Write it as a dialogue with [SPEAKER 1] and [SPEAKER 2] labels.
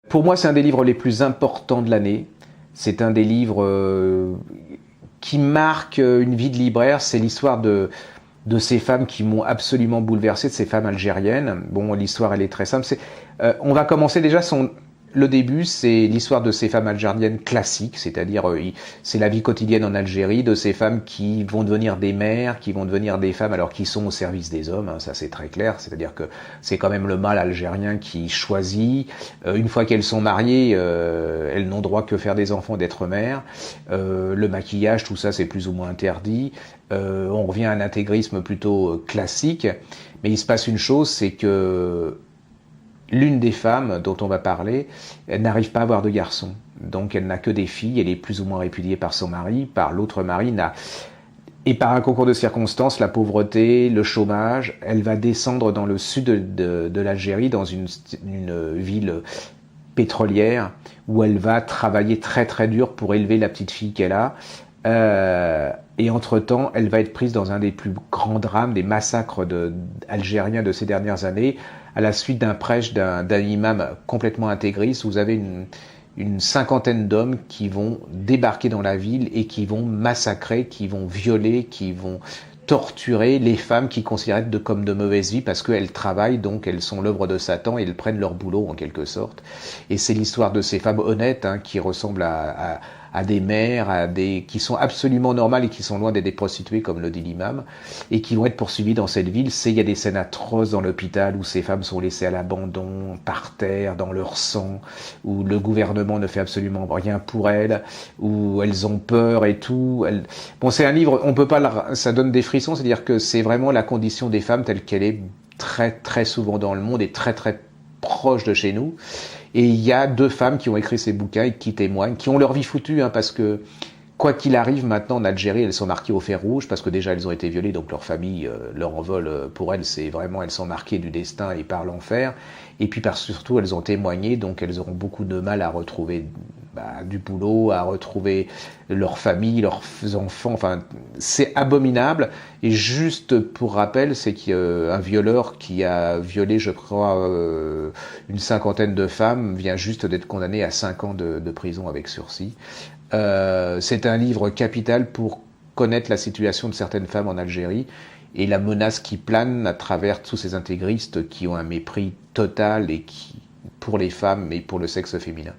[SPEAKER 1] Pour moi, c'est un des livres les plus importants de l'année. C'est un des livres qui marque une vie de libraire. C'est l'histoire de ces femmes qui m'ont absolument bouleversé, de ces femmes algériennes. Bon, l'histoire, elle est très simple. On va commencer déjà le début, c'est l'histoire de ces femmes algériennes classiques, c'est-à-dire c'est la vie quotidienne en Algérie de ces femmes qui vont devenir des mères, qui vont devenir des femmes alors qu'ils sont au service des hommes, hein, ça c'est très clair, c'est-à-dire que c'est quand même le mâle algérien qui choisit. Une fois qu'elles sont mariées, elles n'ont droit que faire des enfants, d'être mères. Le maquillage, tout ça c'est plus ou moins interdit. On revient à un intégrisme plutôt classique, mais il se passe une chose, c'est que l'une des femmes dont on va parler, elle n'arrive pas à avoir de garçon. Donc elle n'a que des filles, elle est plus ou moins répudiée par son mari, par l'autre mari, et par un concours de circonstances, la pauvreté, le chômage, elle va descendre dans le sud de l'Algérie, dans une ville pétrolière, où elle va travailler très très dur pour élever la petite fille qu'elle a. Et entre-temps, elle va être prise dans un des plus grands drames, des massacres algériens de ces dernières années, à la suite d'un prêche d'un imam complètement intégriste. Vous avez une cinquantaine d'hommes qui vont débarquer dans la ville et qui vont massacrer, qui vont violer, qui vont torturer les femmes qui considèrent comme de mauvaise vie parce qu'elles travaillent, donc elles sont l'œuvre de Satan et elles prennent leur boulot en quelque sorte. Et c'est l'histoire de ces femmes honnêtes qui ressemblent à des mères, qui sont absolument normales et qui sont loin d'être des prostituées, comme le dit l'imam, et qui vont être poursuivies dans cette ville. Il y a des scènes atroces dans l'hôpital où ces femmes sont laissées à l'abandon, par terre, dans leur sang, où le gouvernement ne fait absolument rien pour elles, où elles ont peur et tout. Bon, c'est un livre, on peut pas, ça donne des frissons, c'est-à-dire que c'est vraiment la condition des femmes telle qu'elle est très très souvent dans le monde et très très proche de chez nous. Et il y a deux femmes qui ont écrit ces bouquins et qui témoignent, qui ont leur vie foutue, parce que quoi qu'il arrive maintenant en Algérie, elles sont marquées au fer rouge, parce que déjà elles ont été violées, donc leur famille, leur envol pour elles, c'est vraiment, elles sont marquées du destin et par l'enfer. Et puis surtout, elles ont témoigné, donc elles auront beaucoup de mal à retrouver du boulot, à retrouver leur famille, leurs enfants, enfin, c'est abominable. Et juste pour rappel, c'est qu'il y a un violeur qui a violé, je crois, une cinquantaine de femmes, vient juste d'être condamné à 5 ans de prison avec sursis. C'est un livre capital pour connaître la situation de certaines femmes en Algérie et la menace qui plane à travers tous ces intégristes qui ont un mépris total pour les femmes et pour le sexe féminin.